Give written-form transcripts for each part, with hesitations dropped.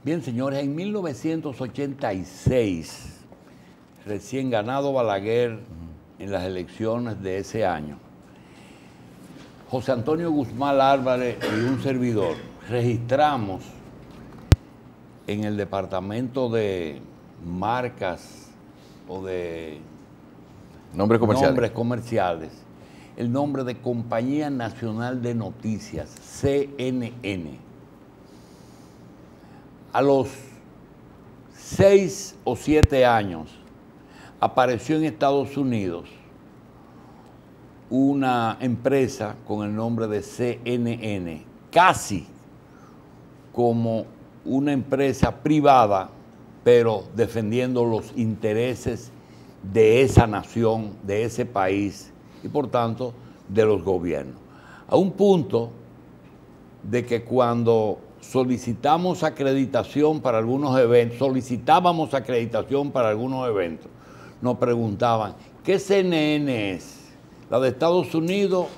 Bien, señores, en 1986, recién ganado Balaguer en las elecciones de ese año, José Antonio Guzmán Álvarez y un servidor registramos en el departamento de marcas o de nombres comerciales el nombre de Compañía Nacional de Noticias, CNN. A los 6 o 7 años apareció en Estados Unidos una empresa con el nombre de CNN, casi como una empresa privada, pero defendiendo los intereses de esa nación, de ese país y por tanto de los gobiernos. A un punto de que cuando solicitábamos acreditación para algunos eventos, nos preguntaban, ¿qué CNN es? ¿La de Estados Unidos?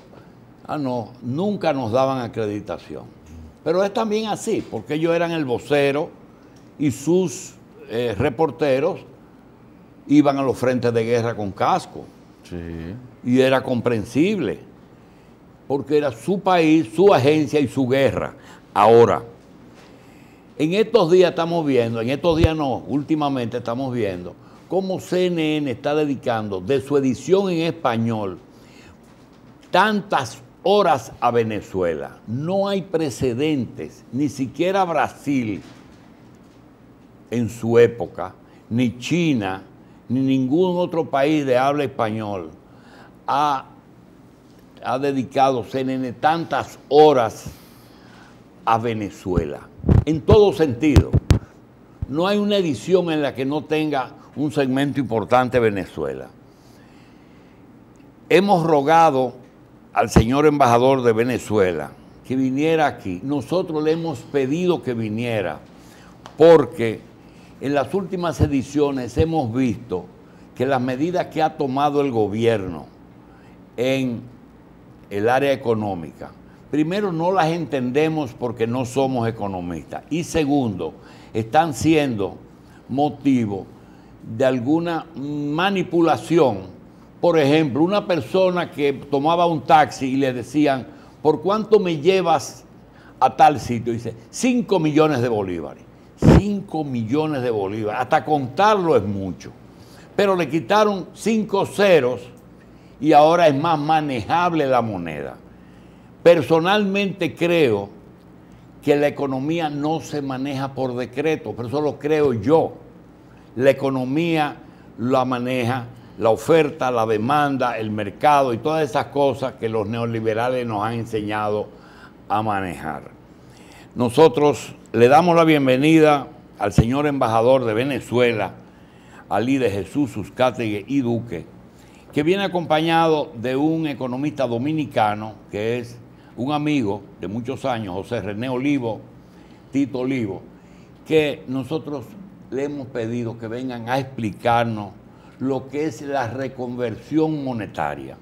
Ah, no, nunca nos daban acreditación. Pero es también así, porque ellos eran el vocero y sus reporteros iban a los frentes de guerra con casco. Sí. Y era comprensible, porque era su país, su agencia y su guerra. Ahora, en estos días estamos viendo, últimamente estamos viendo cómo CNN está dedicando de su edición en español tantas horas a Venezuela. No hay precedentes, ni siquiera Brasil en su época, ni China, ni ningún otro país de habla español ha dedicado CNN tantas horas a Venezuela, en todo sentido. No hay una edición en la que no tenga un segmento importante Venezuela. Hemos rogado al señor embajador de Venezuela que viniera aquí. Nosotros le hemos pedido que viniera porque en las últimas ediciones hemos visto que las medidas que ha tomado el gobierno en el área económica, primero, no las entendemos porque no somos economistas. Y segundo, están siendo motivo de alguna manipulación. Por ejemplo, una persona que tomaba un taxi y le decían, ¿por cuánto me llevas a tal sitio? Dice, 5 millones de bolívares. 5 millones de bolívares. Hasta contarlo es mucho. Pero le quitaron 5 ceros y ahora es más manejable la moneda. Personalmente creo que la economía no se maneja por decreto, pero eso lo creo yo. La economía la maneja la oferta, la demanda, el mercado y todas esas cosas que los neoliberales nos han enseñado a manejar. Nosotros le damos la bienvenida al señor embajador de Venezuela, Ali de Jesús Uzcategui y Duque, que viene acompañado de un economista dominicano que es un amigo de muchos años, José René Olivo, Tito Olivo, que nosotros le hemos pedido que vengan a explicarnos lo que es la reconversión monetaria,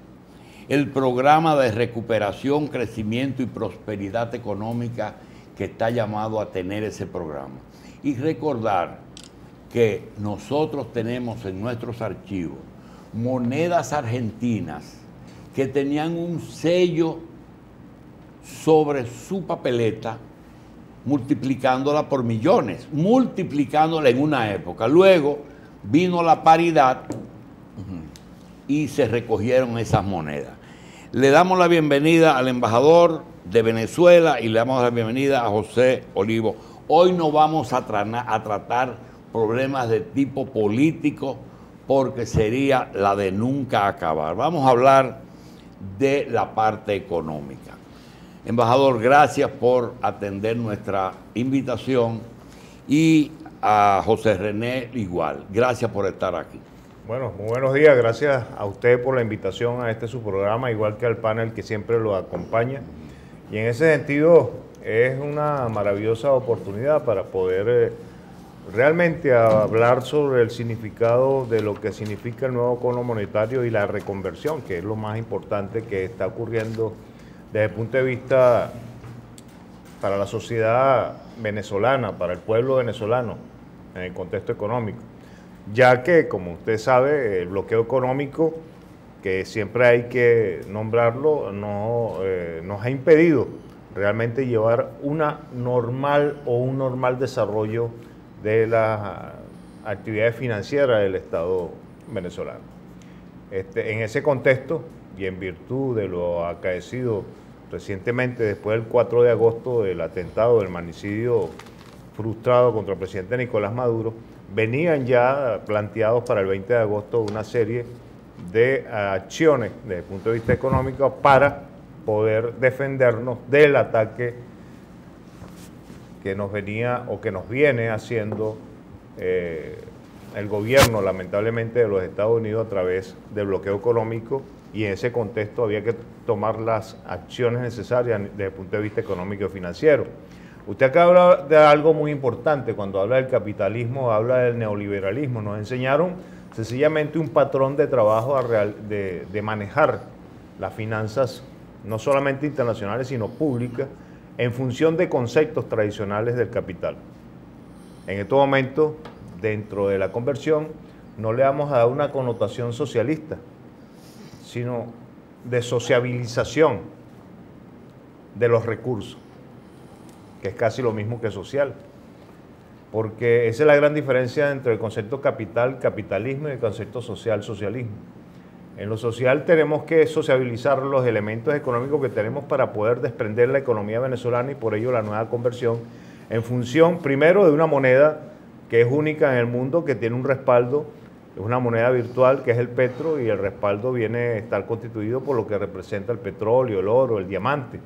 el programa de recuperación, crecimiento y prosperidad económica que está llamado a tener ese programa. Y recordar que nosotros tenemos en nuestros archivos monedas argentinas que tenían un sello sobre su papeleta, multiplicándola por millones, multiplicándola en una época. Luego vino la paridad y se recogieron esas monedas. Le damos la bienvenida al embajador de Venezuela y le damos la bienvenida a José Olivo. Hoy no vamos a tratar problemas de tipo político porque sería la de nunca acabar. Vamos a hablar de la parte económica. Embajador, gracias por atender nuestra invitación y a José René igual. Gracias por estar aquí. Bueno, muy buenos días. Gracias a usted por la invitación a su programa, igual que al panel que siempre lo acompaña. Y en ese sentido es una maravillosa oportunidad para poder realmente hablar sobre el significado de lo que significa el nuevo cono monetario y la reconversión, que es lo más importante que está ocurriendo desde el punto de vista para la sociedad venezolana, para el pueblo venezolano, en el contexto económico, ya que, como usted sabe, el bloqueo económico, que siempre hay que nombrarlo, nos ha impedido realmente llevar una normal o un normal desarrollo de las actividades financieras del Estado venezolano. En ese contexto, y en virtud de lo acaecido recientemente después del 4 de agosto del atentado, del magnicidio frustrado contra el presidente Nicolás Maduro, venían ya planteados para el 20 de agosto una serie de acciones desde el punto de vista económico para poder defendernos del ataque que nos venía o que nos viene haciendo el gobierno, lamentablemente, de los Estados Unidos a través del bloqueo económico, y en ese contexto había que tomar las acciones necesarias desde el punto de vista económico y financiero. Usted acaba de algo muy importante cuando habla del capitalismo, habla del neoliberalismo. Nos enseñaron sencillamente un patrón de trabajo de manejar las finanzas, no solamente internacionales, sino públicas, en función de conceptos tradicionales del capital. En estos momentos, dentro de la conversión, no le vamos a dar una connotación socialista, sino de sociabilización de los recursos, que es casi lo mismo que social, porque esa es la gran diferencia entre el concepto capital, capitalismo, y el concepto social, socialismo. En lo social tenemos que sociabilizar los elementos económicos que tenemos para poder desprender la economía venezolana y por ello la nueva conversión en función, primero, de una moneda que es única en el mundo, que tiene un respaldo, es una moneda virtual que es el petro, y el respaldo viene a estar constituido por lo que representa el petróleo, el oro, el diamante.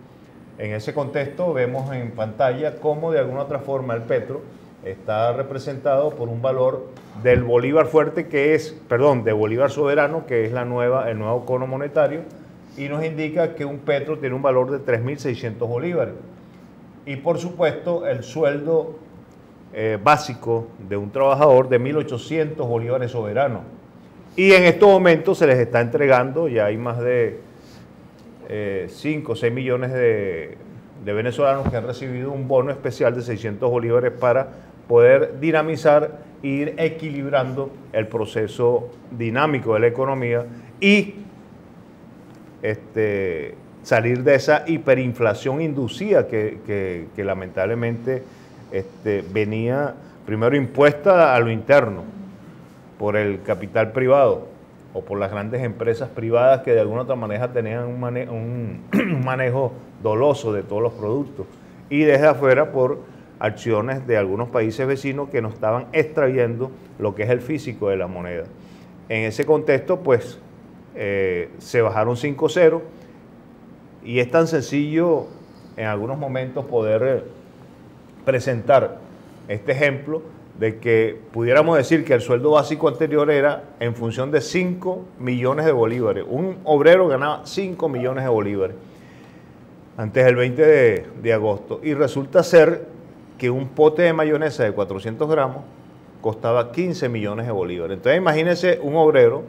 En ese contexto vemos en pantalla cómo de alguna otra forma el petro está representado por un valor del bolívar fuerte, de bolívar soberano, que es el nuevo cono monetario, y nos indica que un petro tiene un valor de 3.600 bolívares. Y por supuesto el sueldo básico de un trabajador de 1.800 bolívares soberanos. Y en estos momentos se les está entregando, ya hay más de 5 o 6 millones de venezolanos que han recibido un bono especial de 600 bolívares para poder dinamizar e ir equilibrando el proceso dinámico de la economía y salir de esa hiperinflación inducida que lamentablemente venía primero impuesta a lo interno por el capital privado o por las grandes empresas privadas que de alguna otra manera tenían un manejo doloso de todos los productos, y desde afuera por acciones de algunos países vecinos que nos estaban extrayendo lo que es el físico de la moneda. En ese contexto, pues, se bajaron 5-0, y es tan sencillo en algunos momentos poder presentar este ejemplo de que pudiéramos decir que el sueldo básico anterior era en función de 5 millones de bolívares. Un obrero ganaba 5 millones de bolívares antes del 20 de agosto. Y resulta ser que un pote de mayonesa de 400 gramos costaba 15 millones de bolívares. Entonces imagínense un obrero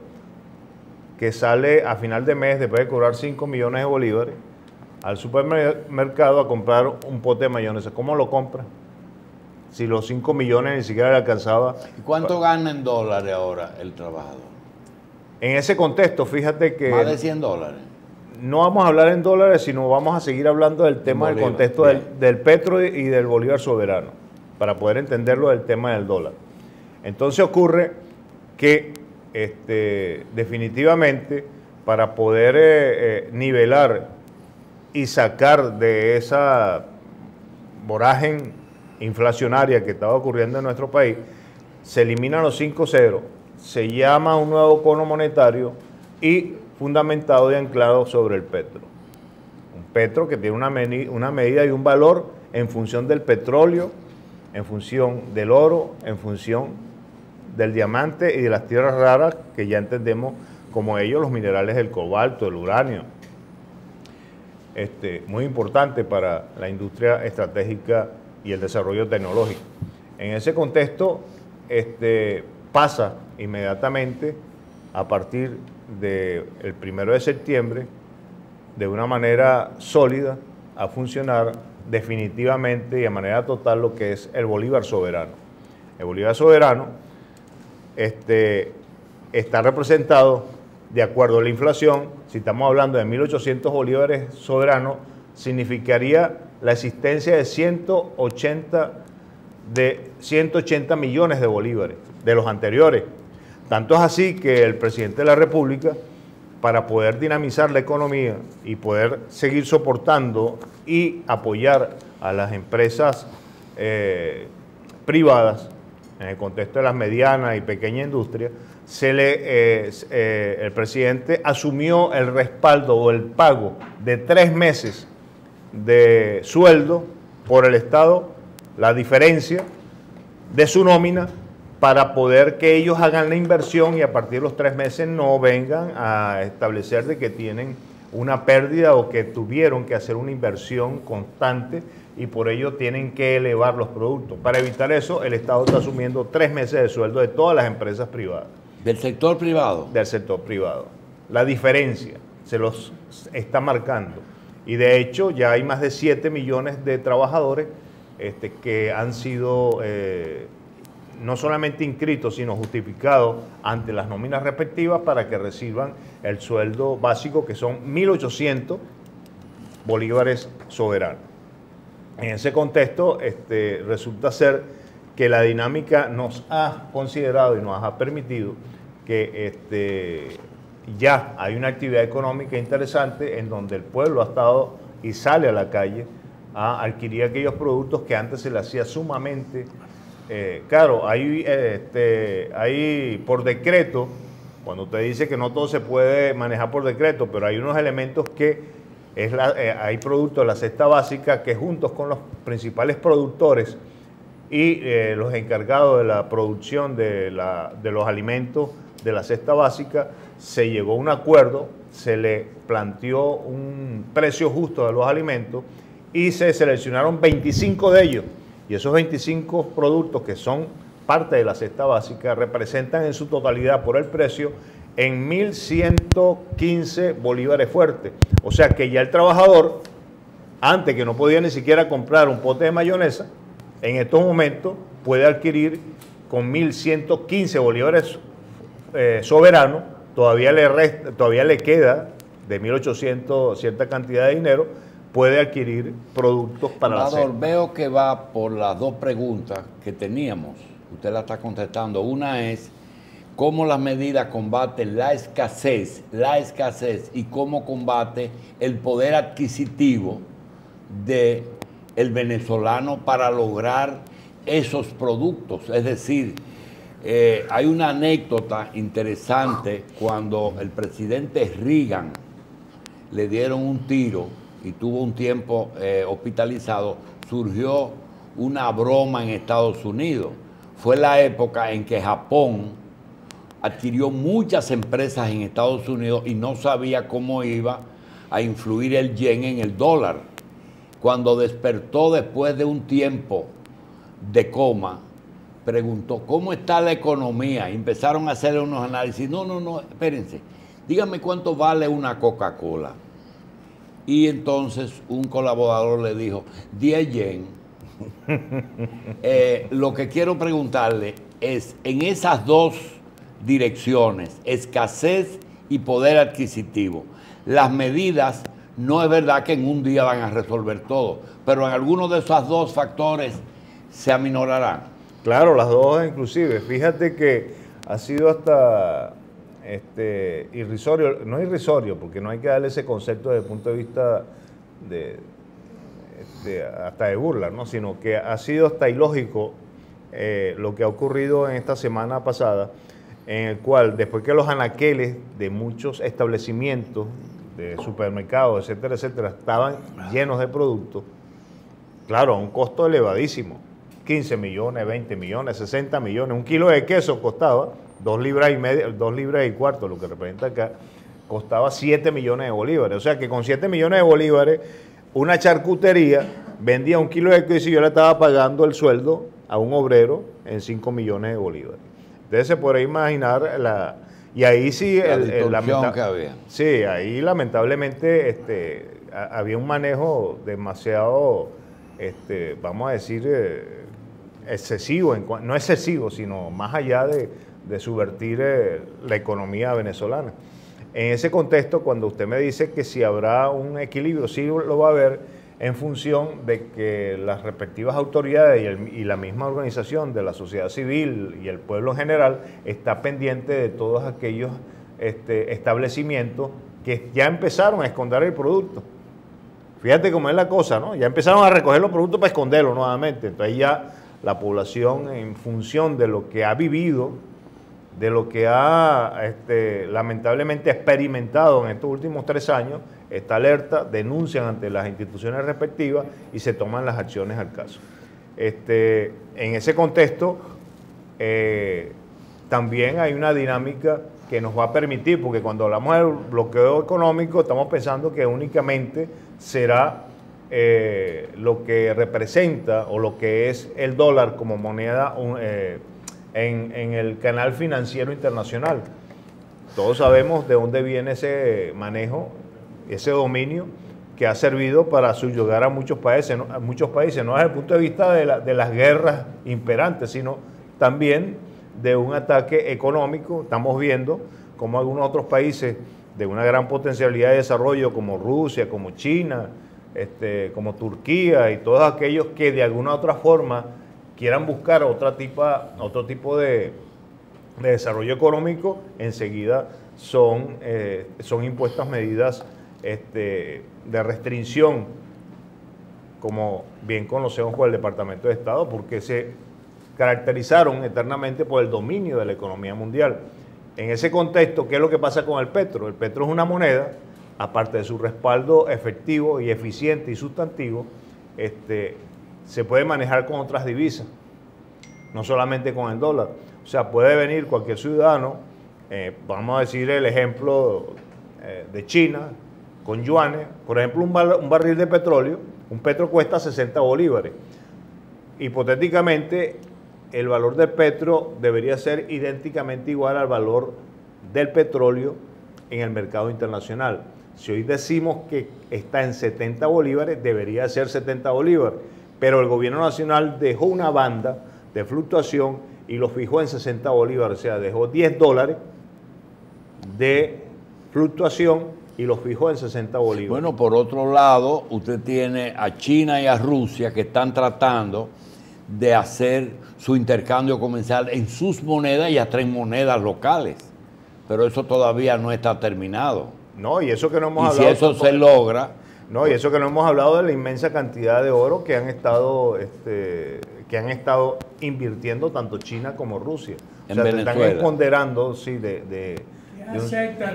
que sale a final de mes, después de cobrar 5 millones de bolívares, al supermercado a comprar un pote de mayonesa. ¿Cómo lo compra? Si los 5 millones ni siquiera le alcanzaba. ¿Y cuánto gana en dólares ahora el trabajador? En ese contexto, fíjate que... Más de 100 dólares. No vamos a hablar en dólares, sino vamos a seguir hablando del tema del contexto del petro y del bolívar soberano, para poder entenderlo del tema del dólar. Entonces ocurre que definitivamente para poder nivelar y sacar de esa vorágine inflacionaria que estaba ocurriendo en nuestro país, se eliminan los 5-0, se llama un nuevo cono monetario y fundamentado y anclado sobre el petro. Un petro que tiene una medida y un valor en función del petróleo, en función del oro, en función del diamante y de las tierras raras que ya entendemos como ellos los minerales del cobalto, el uranio. Muy importante para la industria estratégica y el desarrollo tecnológico. En ese contexto pasa inmediatamente a partir del 1 de septiembre de una manera sólida a funcionar definitivamente y de manera total lo que es el bolívar soberano. El bolívar soberano está representado de acuerdo a la inflación. Si estamos hablando de 1.800 bolívares soberanos, significaría la existencia de 180 millones de bolívares de los anteriores. Tanto es así que el presidente de la República, para poder dinamizar la economía y poder seguir soportando y apoyar a las empresas privadas en el contexto de las medianas y pequeñas industrias, el presidente asumió el respaldo o el pago de 3 meses de sueldo por el Estado, la diferencia de su nómina, para poder que ellos hagan la inversión y a partir de los 3 meses no vengan a establecer de que tienen una pérdida o que tuvieron que hacer una inversión constante y por ello tienen que elevar los productos. Para evitar eso, el Estado está asumiendo 3 meses de sueldo de todas las empresas privadas. ¿Del sector privado? Del sector privado. La diferencia se los está marcando. Y de hecho ya hay más de 7 millones de trabajadores que han sido no solamente inscritos, sino justificados ante las nóminas respectivas para que reciban el sueldo básico, que son 1.800 bolívares soberanos. En ese contexto, resulta ser que la dinámica nos ha considerado y nos ha permitido que ya hay una actividad económica interesante en donde el pueblo ha estado y sale a la calle a adquirir aquellos productos que antes se le hacía sumamente caro. Hay por decreto, cuando usted dice que no todo se puede manejar por decreto, pero hay unos elementos que hay productos de la cesta básica que juntos con los principales productores y los encargados de la producción de los alimentos de la cesta básica, se llegó a un acuerdo, se le planteó un precio justo de los alimentos y se seleccionaron 25 de ellos. Y esos 25 productos que son parte de la cesta básica representan en su totalidad por el precio en 1.115 bolívares fuertes. O sea que ya el trabajador, antes que no podía ni siquiera comprar un pote de mayonesa, en estos momentos puede adquirir con 1.115 bolívares soberanos. Todavía le queda de 1.800 cierta cantidad de dinero, puede adquirir productos para la cesta. Veo que va por las dos preguntas que teníamos. Usted la está contestando. Una es cómo las medidas combaten la escasez y cómo combate el poder adquisitivo del venezolano para lograr esos productos. Es decir, hay una anécdota interesante cuando el presidente Reagan le dieron un tiro y tuvo un tiempo hospitalizado, surgió una broma en Estados Unidos. Fue la época en que Japón adquirió muchas empresas en Estados Unidos y no sabía cómo iba a influir el yen en el dólar. Cuando despertó después de un tiempo de coma, preguntó, ¿cómo está la economía? Y empezaron a hacer unos análisis. No, espérense, dígame cuánto vale una Coca-Cola. Y entonces un colaborador le dijo, 10 yen. Lo que quiero preguntarle es, en esas dos direcciones, escasez y poder adquisitivo, las medidas no es verdad que en un día van a resolver todo, pero en algunos de esos dos factores se aminorarán. Claro, las dos inclusive. Fíjate que ha sido hasta irrisorio, no irrisorio, porque no hay que darle ese concepto desde el punto de vista hasta de burla, ¿no? Sino que ha sido hasta ilógico lo que ha ocurrido en esta semana pasada, en el cual después que los anaqueles de muchos establecimientos, de supermercados, etcétera, etcétera, estaban llenos de productos, claro, a un costo elevadísimo, 15 millones, 20 millones, 60 millones, un kilo de queso costaba 2 libras y media, 2 libras y cuarto, lo que representa acá, costaba 7 millones de bolívares. O sea que con 7 millones de bolívares, una charcutería vendía un kilo de queso y yo le estaba pagando el sueldo a un obrero en 5 millones de bolívares. Entonces se puede imaginar y ahí sí la distorsión que había. Sí, ahí lamentablemente había un manejo demasiado, vamos a decir, excesivo, no excesivo, sino más allá de subvertir la economía venezolana. En ese contexto, cuando usted me dice que si habrá un equilibrio, sí lo va a haber, en función de que las respectivas autoridades y la misma organización de la sociedad civil y el pueblo en general está pendiente de todos aquellos establecimientos que ya empezaron a esconder el producto. Fíjate cómo es la cosa, ¿no? Ya empezaron a recoger los productos para esconderlos nuevamente. Entonces ya la población, en función de lo que ha vivido, de lo que ha lamentablemente experimentado en estos últimos 3 años, está alerta, denuncian ante las instituciones respectivas y se toman las acciones al caso. En ese contexto, también hay una dinámica que nos va a permitir, porque cuando hablamos del bloqueo económico, estamos pensando que únicamente será lo que representa o lo que es el dólar como moneda en el canal financiero internacional. Todos sabemos de dónde viene ese manejo, ese dominio que ha servido para subyugar a muchos países, no desde el punto de vista de las guerras imperantes, sino también de un ataque económico. Estamos viendo cómo algunos otros países de una gran potencialidad de desarrollo, como Rusia, como China, como Turquía y todos aquellos que de alguna u otra forma quieran buscar otro tipo de desarrollo económico, enseguida son impuestas medidas de restricción, como bien conocemos por el Departamento de Estado, porque se caracterizaron eternamente por el dominio de la economía mundial. En ese contexto, ¿qué es lo que pasa con el petro? El petro es una moneda, aparte de su respaldo efectivo y eficiente y sustantivo, se puede manejar con otras divisas, no solamente con el dólar. O sea, puede venir cualquier ciudadano, vamos a decir el ejemplo de China, con yuanes, por ejemplo, un barril de petróleo, un petro cuesta 60 bolívares. Hipotéticamente, el valor del petro debería ser idénticamente igual al valor del petróleo en el mercado internacional. Si hoy decimos que está en 70 bolívares, debería ser 70 bolívares, pero el gobierno nacional dejó una banda de fluctuación y lo fijó en 60 bolívares, o sea, dejó $10 de fluctuación y lo fijó en 60 bolívares. Bueno, por otro lado, usted tiene a China y a Rusia que están tratando de hacer su intercambio comercial en sus monedas y hasta en monedas locales, pero eso todavía no está terminado. No, y eso que no hemos hablado. Y si eso se logra. No, y eso que no hemos hablado de la inmensa cantidad de oro que han estado invirtiendo tanto China como Rusia. En Venezuela. Están ponderando, sí, de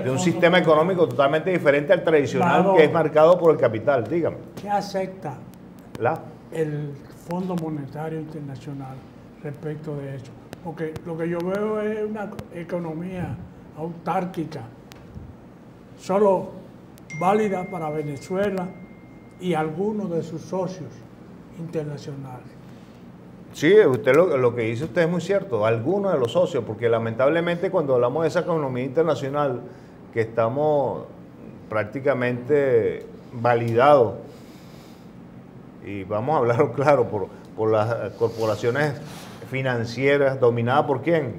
un sistema económico totalmente diferente al tradicional, claro, que es marcado por el capital. Dígame. ¿Qué acepta el Fondo Monetario Internacional respecto de eso? Porque lo que yo veo es una economía autárquica, solo válida para Venezuela y algunos de sus socios internacionales. Sí, usted lo que dice usted es muy cierto, algunos de los socios, porque lamentablemente cuando hablamos de esa economía internacional, que estamos prácticamente validados, y vamos a hablarlo claro, por las corporaciones financieras, dominadas ¿por quién?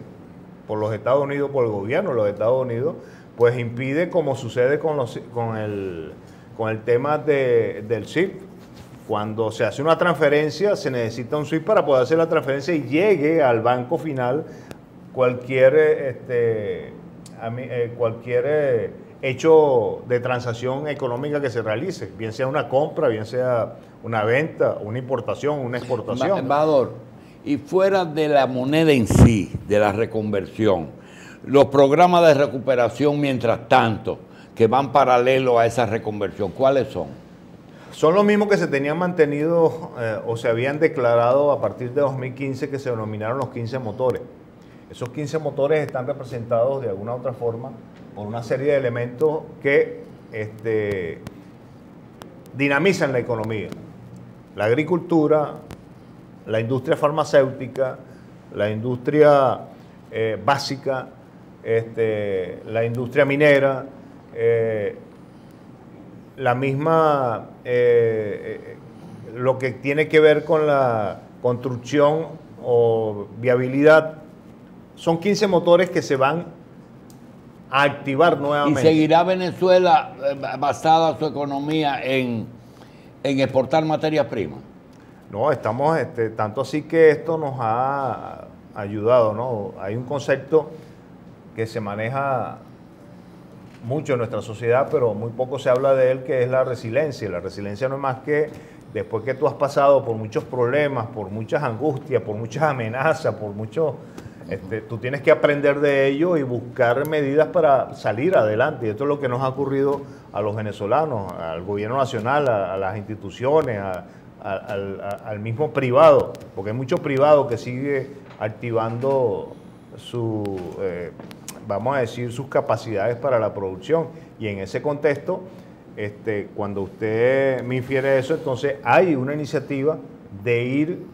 Por los Estados Unidos, por el gobierno de los Estados Unidos, pues impide, como sucede con el tema del SWIFT. Cuando se hace una transferencia, se necesita un SWIFT para poder hacer la transferencia y llegue al banco final cualquier hecho de transacción económica que se realice, bien sea una compra, bien sea una venta, una importación, una exportación. Embajador, y fuera de la moneda en sí, de la reconversión, los programas de recuperación mientras tanto, que van paralelo a esa reconversión, ¿cuáles son? Son los mismos que se tenían mantenido o se habían declarado a partir de 2015, que se denominaron los 15 motores. Esos 15 motores están representados de alguna u otra forma por una serie de elementos que dinamizan la economía. La agricultura, la industria farmacéutica, la industria básica, la industria minera, la misma, lo que tiene que ver con la construcción o viabilidad, son 15 motores que se van a activar nuevamente. ¿Y seguirá Venezuela basada su economía en exportar materias primas? No, estamos, tanto así que esto nos ha ayudado, ¿no? Hay un concepto que se maneja mucho en nuestra sociedad, pero muy poco se habla de él, que es la resiliencia. La resiliencia no es más que después que tú has pasado por muchos problemas, por muchas angustias, por muchas amenazas, por muchos... tú tienes que aprender de ello y buscar medidas para salir adelante. Y esto es lo que nos ha ocurrido a los venezolanos, al gobierno nacional, a las instituciones, al mismo privado, porque hay mucho privado que sigue activando vamos a decir, sus capacidades para la producción. Y en ese contexto, cuando usted me infiere eso, entonces hay una iniciativa de ir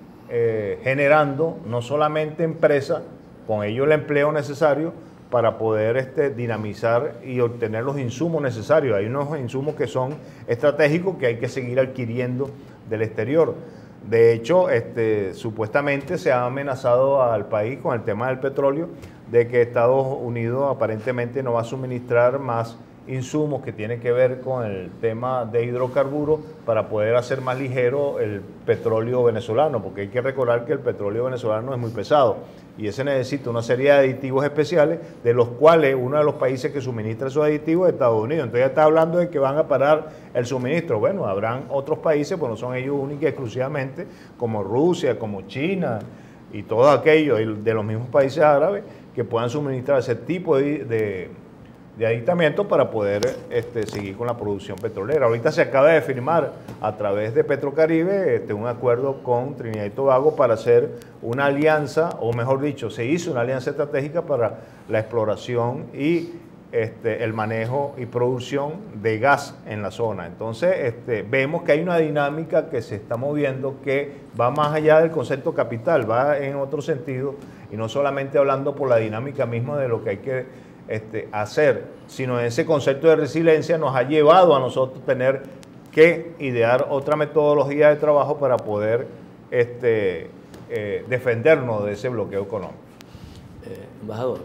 generando no solamente empresas, con ello el empleo necesario para poder dinamizar y obtener los insumos necesarios. Hay unos insumos que son estratégicos que hay que seguir adquiriendo del exterior. De hecho, supuestamente se ha amenazado al país con el tema del petróleo, de que Estados Unidos aparentemente no va a suministrar más insumos que tienen que ver con el tema de hidrocarburos para poder hacer más ligero el petróleo venezolano, porque hay que recordar que el petróleo venezolano es muy pesado y ese necesita una serie de aditivos especiales, de los cuales uno de los países que suministra esos aditivos es Estados Unidos. Entonces ya está hablando de que van a parar el suministro. Bueno, habrán otros países, pues no son ellos únicos y exclusivamente, como Rusia, como China y todo aquello de los mismos países árabes, que puedan suministrar ese tipo de aditamentos para poder seguir con la producción petrolera. Ahorita se acaba de firmar a través de Petrocaribe un acuerdo con Trinidad y Tobago para hacer una alianza, o mejor dicho, se hizo una alianza estratégica para la exploración y el manejo y producción de gas en la zona. Entonces, vemos que hay una dinámica que se está moviendo que va más allá del concepto capital, va en otro sentido, y no solamente hablando por la dinámica misma de lo que hay que hacer, sino ese concepto de resiliencia nos ha llevado a nosotros tener que idear otra metodología de trabajo para poder defendernos de ese bloqueo económico. Embajador,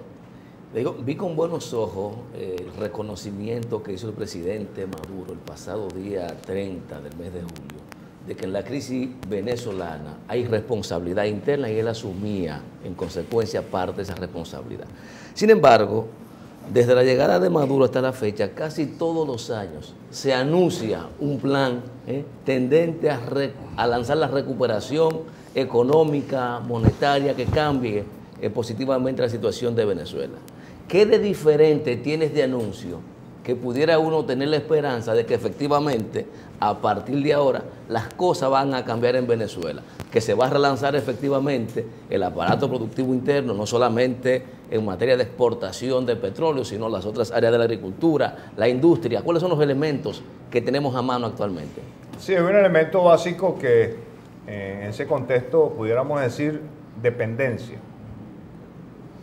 vi con buenos ojos el reconocimiento que hizo el presidente Maduro el pasado día 30 del mes de julio, de que en la crisis venezolana hay responsabilidad interna y él asumía en consecuencia parte de esa responsabilidad. Sin embargo, desde la llegada de Maduro hasta la fecha, casi todos los años se anuncia un plan tendente a lanzar la recuperación económica, monetaria, que cambie positivamente la situación de Venezuela. ¿Qué de diferente tiene este anuncio que pudiera uno tener la esperanza de que efectivamente a partir de ahora las cosas van a cambiar en Venezuela, que se va a relanzar efectivamente el aparato productivo interno, no solamente en materia de exportación de petróleo, sino las otras áreas de la agricultura, la industria? ¿Cuáles son los elementos que tenemos a mano actualmente? Sí, hay un elemento básico que en ese contexto pudiéramos decir dependencia.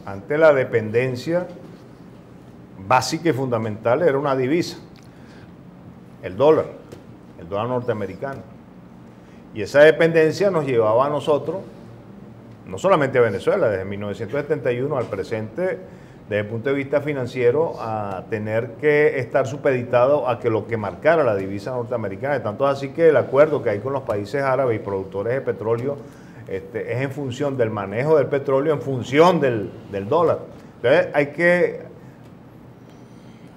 Ante la dependencia básica y fundamental era una divisa, el dólar norteamericano. Y esa dependencia nos llevaba a nosotros, no solamente a Venezuela, desde 1971 al presente, desde el punto de vista financiero, a tener que estar supeditado a que lo que marcara la divisa norteamericana. Tanto es así que el acuerdo que hay con los países árabes y productores de petróleo es en función del manejo del petróleo, en función del dólar. Entonces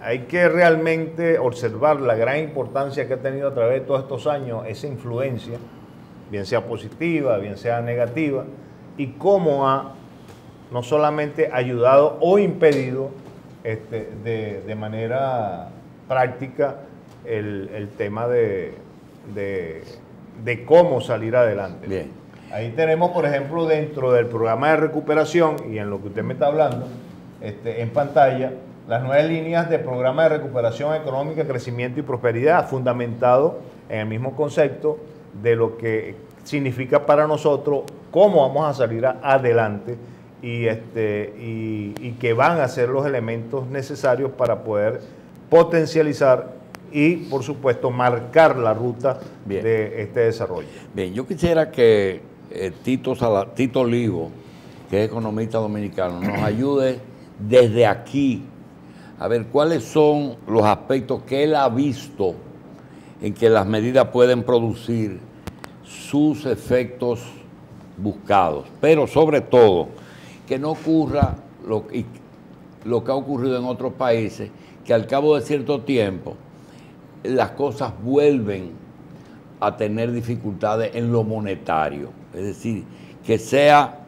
hay que realmente observar la gran importancia que ha tenido a través de todos estos años esa influencia, bien sea positiva, bien sea negativa, y cómo ha no solamente ayudado o impedido de manera práctica el tema de cómo salir adelante. Bien. Ahí tenemos, por ejemplo, dentro del programa de recuperación, y en lo que usted me está hablando, en pantalla, las 9 líneas del programa de recuperación económica, crecimiento y prosperidad, fundamentado en el mismo concepto de lo que significa para nosotros cómo vamos a salir adelante y que van a ser los elementos necesarios para poder potencializar y, por supuesto, marcar la ruta Bien. de este desarrollo. Bien, yo quisiera que Tito Olivo, que es economista dominicano, nos ayude desde aquí a ver cuáles son los aspectos que él ha visto en que las medidas pueden producir sus efectos buscados, pero sobre todo que no ocurra lo que ha ocurrido en otros países, que al cabo de cierto tiempo las cosas vuelven a tener dificultades en lo monetario. Es decir, que sea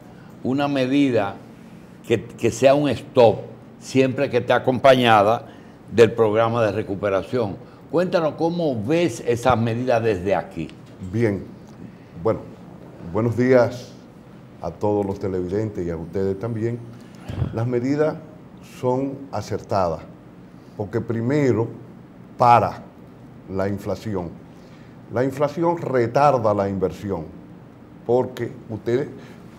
una medida que sea un stop, siempre que esté acompañada del programa de recuperación. Cuéntanos cómo ves esas medidas desde aquí. Bien, bueno, buenos días a todos los televidentes y a ustedes también. Las medidas son acertadas, porque primero para la inflación. La inflación retarda la inversión, porque usted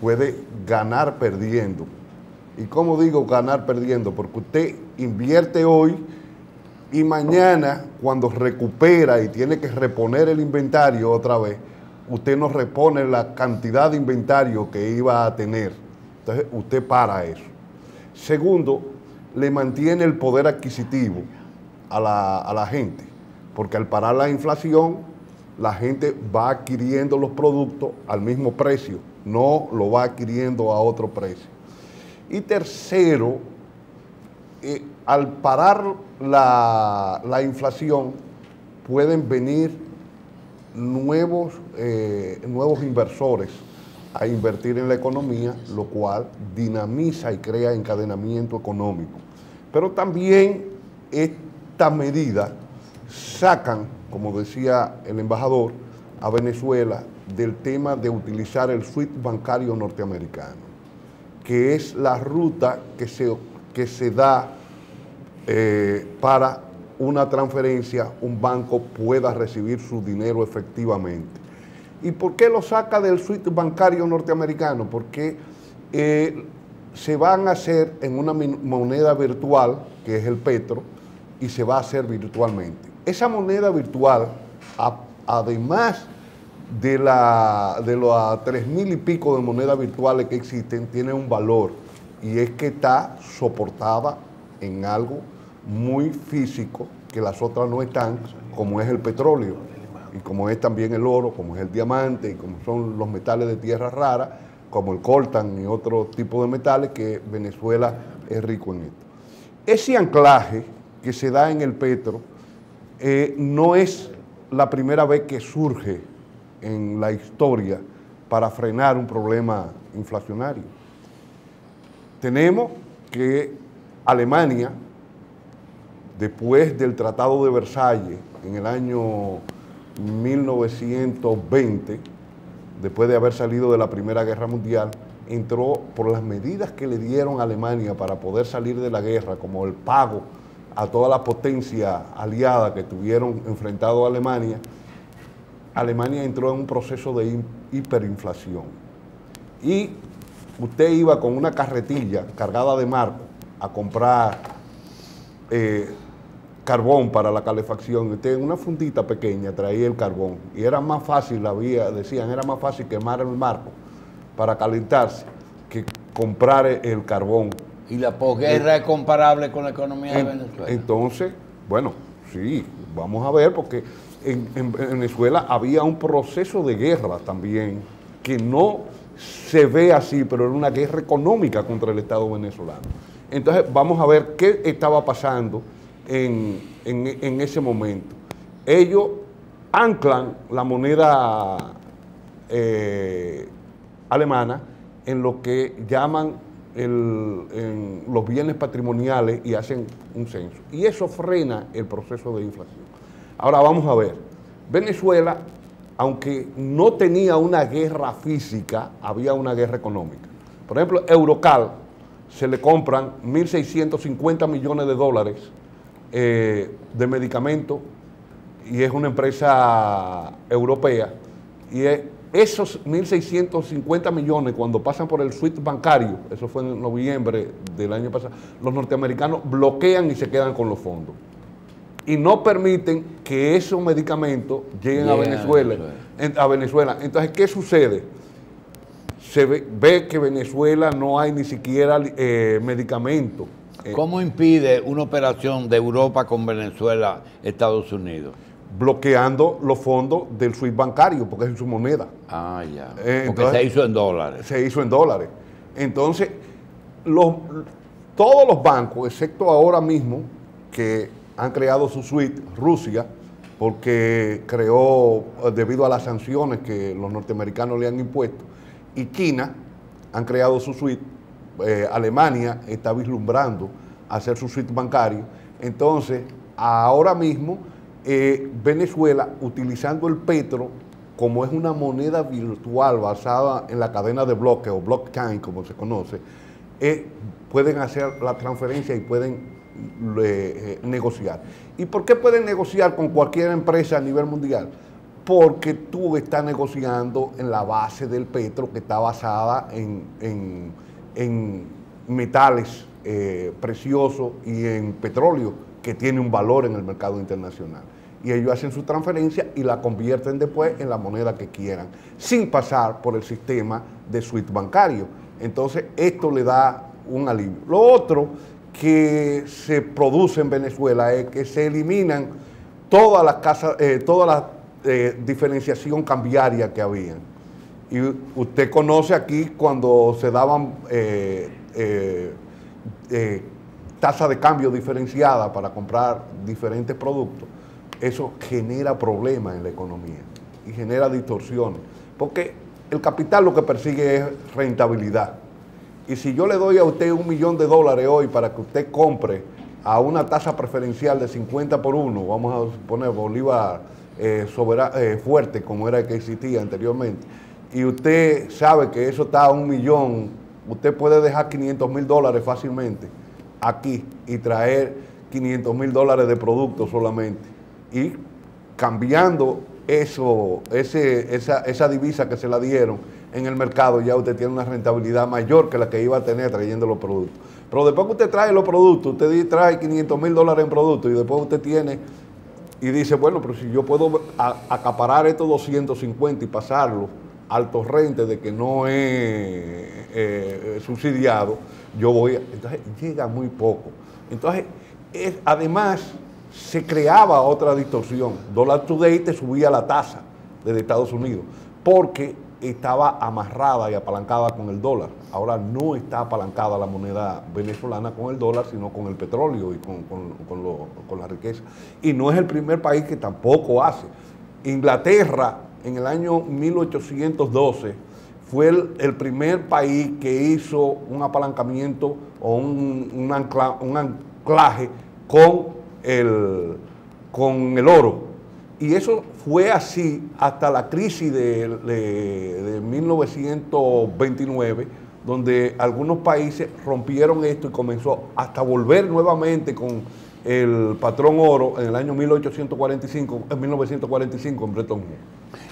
puede ganar perdiendo. ¿Y cómo digo ganar perdiendo? Porque usted invierte hoy y mañana, cuando recupera y tiene que reponer el inventario otra vez, usted no repone la cantidad de inventario que iba a tener. Entonces, usted para eso. Segundo, le mantiene el poder adquisitivo a la gente, porque al parar la inflación, la gente va adquiriendo los productos al mismo precio, no lo va adquiriendo a otro precio. Y tercero, al parar la inflación, pueden venir nuevos inversores a invertir en la economía, lo cual dinamiza y crea encadenamiento económico. Pero también estas medidas sacan, como decía el embajador, a Venezuela del tema de utilizar el SWIFT bancario norteamericano, que es la ruta que se da para una transferencia, un banco pueda recibir su dinero efectivamente. ¿Y por qué lo saca del SWIFT bancario norteamericano? Porque se van a hacer en una moneda virtual, que es el petro, y se va a hacer virtualmente. Esa moneda virtual, además de los 3.000 y pico de monedas virtuales que existen, tiene un valor, y es que está soportada en algo muy físico que las otras no están, como es el petróleo, y como es también el oro, como es el diamante, y como son los metales de tierra rara, como el coltan y otro tipo de metales, que Venezuela es rico en esto. Ese anclaje que se da en el petro no es la primera vez que surge en la historia para frenar un problema inflacionario. Tenemos que Alemania, después del Tratado de Versalles, en el año 1920, después de haber salido de la Primera Guerra Mundial, entró por las medidas que le dieron a Alemania para poder salir de la guerra, como el pago a toda la potencia aliada que tuvieron enfrentado a Alemania. Alemania entró en un proceso de hiperinflación. Y usted iba con una carretilla cargada de marco a comprar carbón para la calefacción. Usted en una fundita pequeña traía el carbón. Y era más fácil, decían, era más fácil quemar el marco para calentarse que comprar el carbón. ¿Y la posguerra es comparable con la economía de Venezuela? Entonces, bueno, sí, vamos a ver, porque en Venezuela había un proceso de guerra también, que no se ve así, pero era una guerra económica contra el Estado venezolano. Entonces, vamos a ver qué estaba pasando en ese momento. Ellos anclan la moneda alemana en lo que llaman en los bienes patrimoniales y hacen un censo. Y eso frena el proceso de inflación. Ahora vamos a ver, Venezuela, aunque no tenía una guerra física, había una guerra económica. Por ejemplo, Eurocal se le compran 1.650 millones de dólares de medicamentos, y es una empresa europea, y esos 1.650 millones, cuando pasan por el SWIFT bancario, eso fue en noviembre del año pasado, los norteamericanos bloquean y se quedan con los fondos. y no permiten que esos medicamentos lleguen a Venezuela. Entonces, ¿qué sucede? Se ve que Venezuela no hay ni siquiera medicamentos. ¿Cómo impide una operación de Europa con Venezuela, Estados Unidos? Bloqueando los fondos del SWIFT bancario, porque es su moneda. Ah, ya. Entonces, porque se hizo en dólares. Se hizo en dólares. Entonces, todos los bancos, excepto ahora mismo, que han creado su SWIFT, Rusia, porque creó, debido a las sanciones que los norteamericanos le han impuesto, y China han creado su SWIFT, Alemania está vislumbrando hacer su SWIFT bancario. Entonces, ahora mismo, Venezuela, utilizando el petro, como es una moneda virtual basada en la cadena de bloques o blockchain, como se conoce, pueden hacer la transferencia y pueden negociar. ¿Y por qué pueden negociar con cualquier empresa a nivel mundial? Porque tú estás negociando en la base del petro, que está basada en metales preciosos y en petróleo, que tiene un valor en el mercado internacional. Y ellos hacen su transferencia y la convierten después en la moneda que quieran, sin pasar por el sistema de SWIFT bancario. Entonces, esto le da un alivio. Lo otro que se produce en Venezuela es que se eliminan todas las casas, toda la diferenciación cambiaria que habían. Y usted conoce aquí cuando se daban tasa de cambio diferenciada para comprar diferentes productos. Eso genera problemas en la economía y genera distorsiones, porque el capital lo que persigue es rentabilidad. Y si yo le doy a usted $1 millón hoy para que usted compre a una tasa preferencial de 50 por 1, vamos a suponer Bolívar fuerte, como era el que existía anteriormente, y usted sabe que eso está a $1 millón, usted puede dejar $500,000 fácilmente aquí y traer $500,000 de productos solamente. Y cambiando esa divisa que se la dieron en el mercado, ya usted tiene una rentabilidad mayor que la que iba a tener trayendo los productos. Pero después que usted trae los productos, usted trae $500,000 en productos y después usted tiene y dice, bueno, pero si yo puedo acaparar estos 250 y pasarlo al torrente de que no es subsidiado, yo voy a... Entonces llega muy poco. Entonces, además, se creaba otra distorsión. Dollar Today te subía la tasa desde Estados Unidos porque estaba amarrada y apalancada con el dólar. Ahora no está apalancada la moneda venezolana con el dólar, sino con el petróleo y con la riqueza. Y no es el primer país que tampoco hace. Inglaterra, en el año 1812, fue el primer país que hizo un apalancamiento o un anclaje con el oro. Y eso fue así hasta la crisis de 1929, donde algunos países rompieron esto y comenzó hasta volver nuevamente con el patrón oro en el año 1945 en Bretton Woods.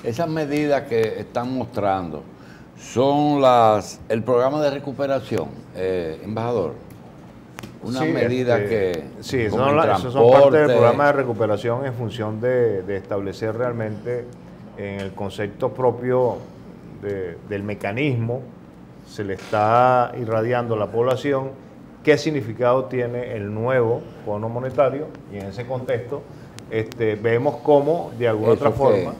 Esas medidas que están mostrando son el programa de recuperación, embajador. Una medida que... Sí, esos son parte del programa de recuperación en función de establecer realmente en el concepto propio del mecanismo, se le está irradiando a la población qué significado tiene el nuevo Fondo Monetario, y en ese contexto vemos cómo de alguna otra forma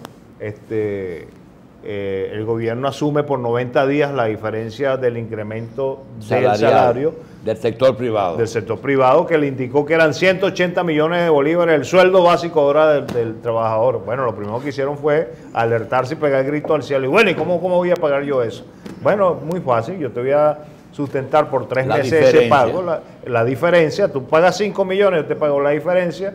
el gobierno asume por 90 días la diferencia del incremento del salario del sector privado. Del sector privado, que le indicó que eran 180 millones de bolívares el sueldo básico ahora del trabajador. Bueno, lo primero que hicieron fue alertarse y pegar el grito al cielo. Y bueno, ¿y cómo voy a pagar yo eso? Bueno, muy fácil, yo te voy a sustentar por 3 meses ese pago, la diferencia. Tú pagas 5 millones, yo te pago la diferencia,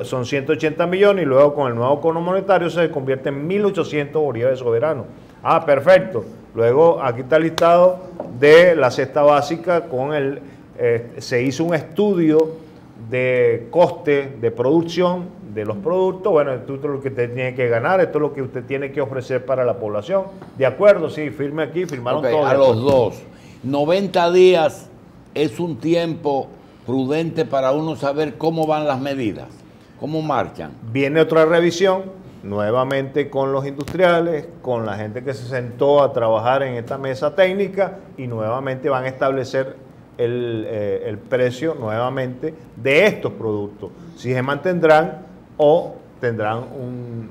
son 180 millones y luego con el nuevo Fondo Monetario se convierte en 1.800 bolívares soberanos. Ah, perfecto. Luego aquí está el listado de la cesta básica con se hizo un estudio de coste de producción de los productos. Bueno, esto es lo que usted tiene que ganar, esto es lo que usted tiene que ofrecer para la población. De acuerdo, sí, firme aquí, firmaron todos. A los dos. 90 días es un tiempo prudente para uno saber cómo van las medidas. ¿Cómo marchan? Viene otra revisión, nuevamente con los industriales, con la gente que se sentó a trabajar en esta mesa técnica y nuevamente van a establecer el precio nuevamente de estos productos. Si se mantendrán o tendrán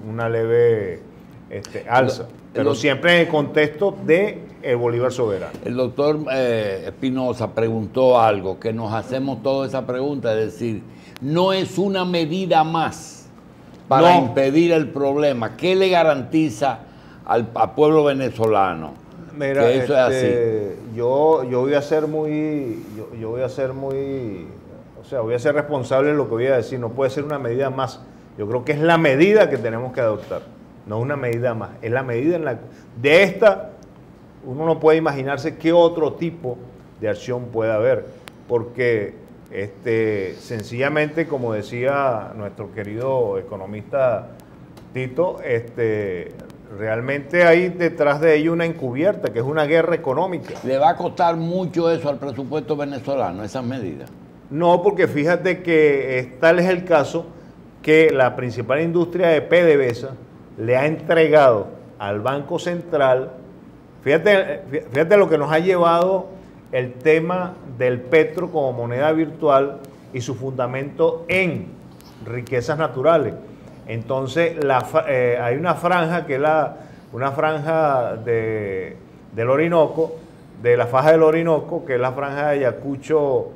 una leve alza, pero siempre en el contexto del Bolívar soberano. El doctor Espinosa preguntó algo, que nos hacemos toda esa pregunta, es decir, no es una medida más para impedir el problema. ¿Qué le garantiza al pueblo venezolano? Mira, que eso es así. Yo voy a ser muy, o sea, voy a ser responsable de lo que voy a decir. No puede ser una medida más. Yo creo que es la medida que tenemos que adoptar, no una medida más. Es la medida de esta. Uno no puede imaginarse qué otro tipo de acción puede haber, porque sencillamente, como decía nuestro querido economista Tito, realmente hay detrás de ello una encubierta, que es una guerra económica. ¿Le va a costar mucho eso al presupuesto venezolano, esas medidas? No, porque fíjate que tal es el caso que la principal industria de PDVSA le ha entregado al Banco Central. Fíjate lo que nos ha llevado el tema del petro como moneda virtual y su fundamento en riquezas naturales. Entonces hay una franja que es una franja del Orinoco, de la faja del Orinoco, que es la franja de Ayacucho,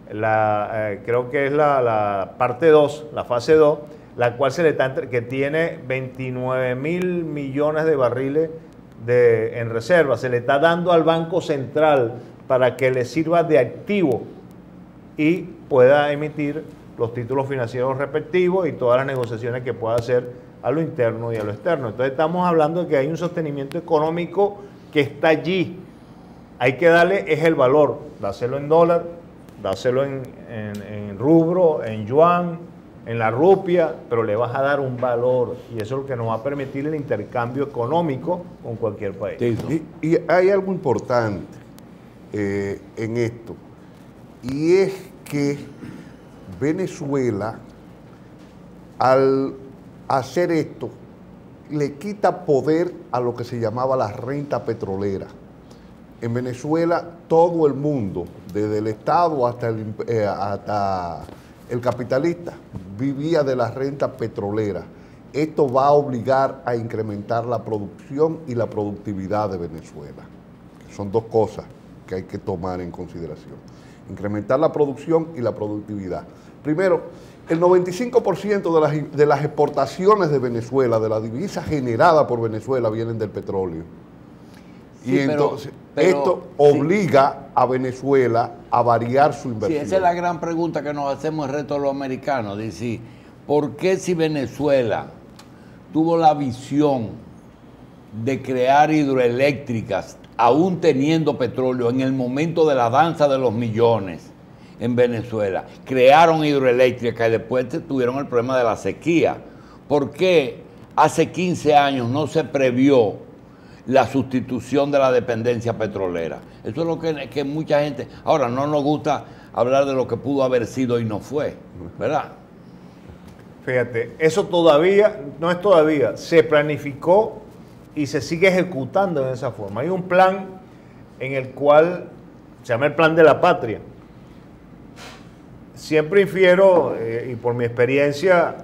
creo que es la parte 2, la fase 2, la cual que tiene 29.000 millones de barriles en reserva. Se le está dando al Banco Central para que le sirva de activo y pueda emitir los títulos financieros respectivos y todas las negociaciones que pueda hacer a lo interno y a lo externo. Entonces estamos hablando de que hay un sostenimiento económico que está allí. Hay que darle el valor, dáselo en dólar, dáselo en rubro, en yuan, en la rupia, pero le vas a dar un valor y eso es lo que nos va a permitir el intercambio económico con cualquier país. Y hay algo importante en esto, y es que Venezuela, al hacer esto, le quita poder a lo que se llamaba la renta petrolera. En Venezuela, todo el mundo, desde el Estado hasta el capitalista, vivía de la renta petrolera. Esto va a obligar a incrementar la producción y la productividad de Venezuela. Son dos cosas que hay que tomar en consideración. Incrementar la producción y la productividad. Primero, el 95% de las exportaciones de Venezuela, de la divisa generada por Venezuela, vienen del petróleo. Sí, y entonces esto obliga a Venezuela a variar su inversión. Sí, esa es la gran pregunta que nos hacemos el resto de los americanos. Dice, ¿por qué si Venezuela tuvo la visión de crear hidroeléctricas, aún teniendo petróleo, en el momento de la danza de los millones en Venezuela, crearon hidroeléctricas y después tuvieron el problema de la sequía? ¿Por qué hace 15 años no se previó la sustitución de la dependencia petrolera? Eso es lo que mucha gente... Ahora, no nos gusta hablar de lo que pudo haber sido y no fue, ¿verdad? Fíjate, eso todavía, no es todavía, se planificó y se sigue ejecutando de esa forma. Hay un plan en el cual se llama el Plan de la Patria. Siempre infiero, y por mi experiencia,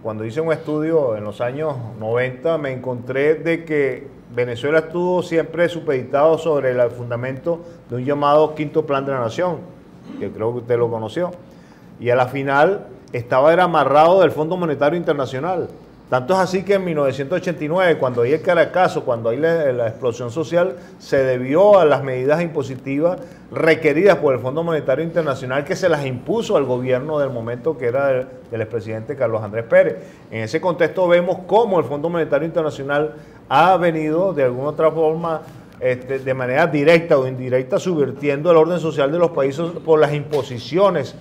cuando hice un estudio en los años 90, me encontré de que Venezuela estuvo siempre supeditado sobre el fundamento de un llamado Quinto Plan de la Nación, que creo que usted lo conoció, y a la final era amarrado del Fondo Monetario Internacional. Tanto es así que en 1989, cuando hay el Caracazo, cuando hay la explosión social, se debió a las medidas impositivas requeridas por el Fondo Monetario Internacional, que se las impuso al gobierno del momento, que era del expresidente Carlos Andrés Pérez. En ese contexto vemos cómo el Fondo Monetario Internacional ha venido de alguna otra forma, de manera directa o indirecta, subvirtiendo el orden social de los países por las imposiciones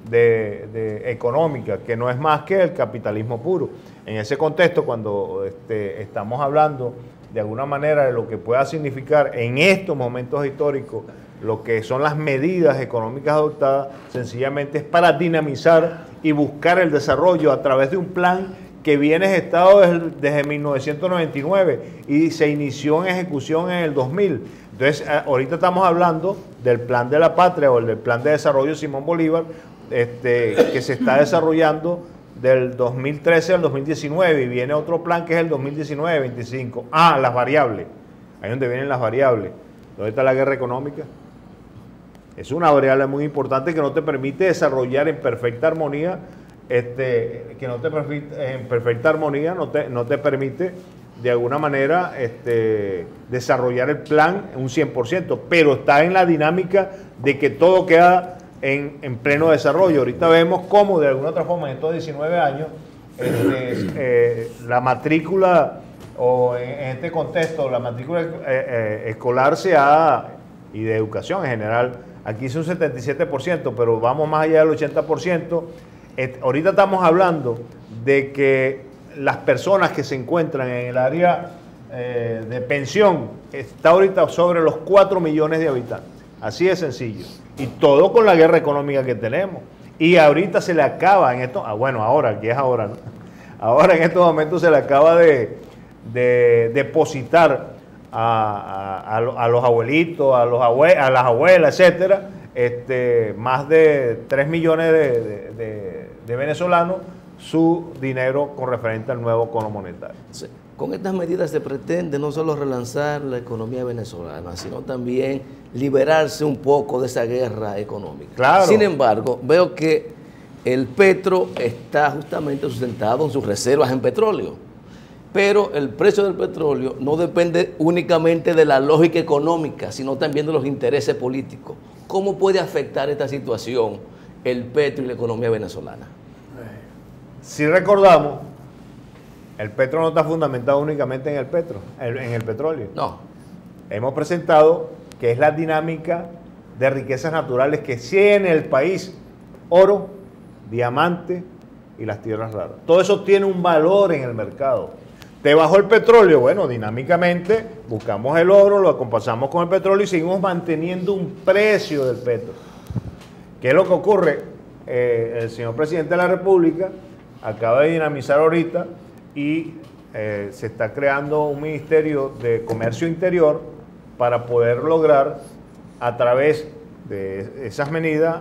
económica, que no es más que el capitalismo puro. En ese contexto, cuando estamos hablando de alguna manera de lo que pueda significar en estos momentos históricos lo que son las medidas económicas adoptadas, sencillamente es para dinamizar y buscar el desarrollo a través de un plan que viene gestado desde 1999 y se inició en ejecución en el 2000. Entonces, ahorita estamos hablando del Plan de la Patria o del Plan de Desarrollo Simón Bolívar, que se está desarrollando del 2013 al 2019, y viene otro plan que es el 2019-25. Las variables. Ahí es donde vienen las variables. ¿Dónde está la guerra económica? Es una variable muy importante que no te permite desarrollar en perfecta armonía, no te permite de alguna manera desarrollar el plan un 100%, pero está en la dinámica de que todo queda en pleno desarrollo. Ahorita vemos cómo de alguna otra forma en estos 19 años la matrícula, o en este contexto, la matrícula escolar y de educación en general, aquí es un 77%, pero vamos más allá del 80%. Ahorita estamos hablando de que las personas que se encuentran en el área de pensión está ahorita sobre los 4 millones de habitantes. Así de sencillo. Y todo con la guerra económica que tenemos. Y ahorita se le acaba en esto, ahora, que es ahora, ¿no? Ahora en estos momentos se le acaba de depositar a los abuelitos, a las abuelas, etcétera, más de 3 millones de venezolanos su dinero con referente al nuevo cono monetario. Sí. Con estas medidas se pretende no solo relanzar la economía venezolana, sino también liberarse un poco de esa guerra económica. Claro. Sin embargo, veo que el petro está justamente sustentado en sus reservas en petróleo. Pero el precio del petróleo no depende únicamente de la lógica económica, sino también de los intereses políticos. ¿Cómo puede afectar esta situación el petro y la economía venezolana? Si recordamos, el petro no está fundamentado únicamente en el petróleo. No. Hemos presentado que es la dinámica de riquezas naturales que tiene el país: oro, diamante y las tierras raras. Todo eso tiene un valor en el mercado. Te bajó el petróleo, bueno, dinámicamente buscamos el oro, lo acompasamos con el petróleo y seguimos manteniendo un precio del petro. ¿Qué es lo que ocurre? El señor presidente de la República acaba de dinamizar ahorita y se está creando un ministerio de comercio interior para poder lograr a través de esas medidas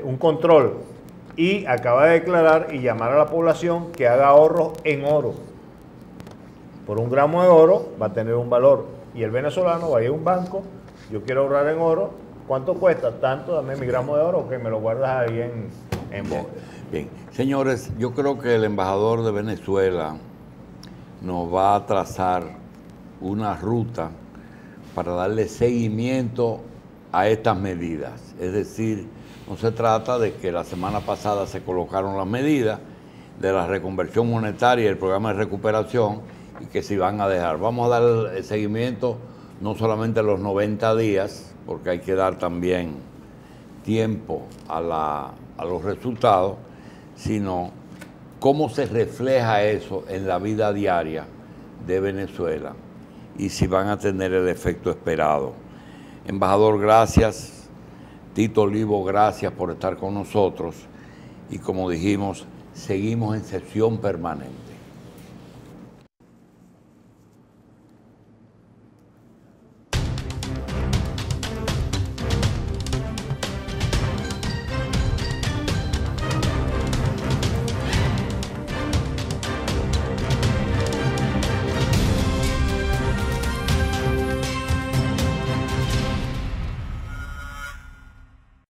un control, y acaba de declarar y llamar a la población que haga ahorros en oro. Por 1 gramo de oro va a tener un valor, y el venezolano va a ir a un banco: yo quiero ahorrar en oro, ¿cuánto cuesta? Tanto, dame mi gramo de oro, que me lo guardas ahí en bóveda. Bien, señores, yo creo que el embajador de Venezuela nos va a trazar una ruta para darle seguimiento a estas medidas. Es decir, no se trata de que la semana pasada se colocaron las medidas de la reconversión monetaria y el programa de recuperación y que se van a dejar. Vamos a dar el seguimiento no solamente a los 90 días, porque hay que dar también tiempo a los resultados, sino cómo se refleja eso en la vida diaria de Venezuela y si van a tener el efecto esperado. Embajador, gracias. Tito Olivo, gracias por estar con nosotros. Y como dijimos, seguimos en sesión permanente.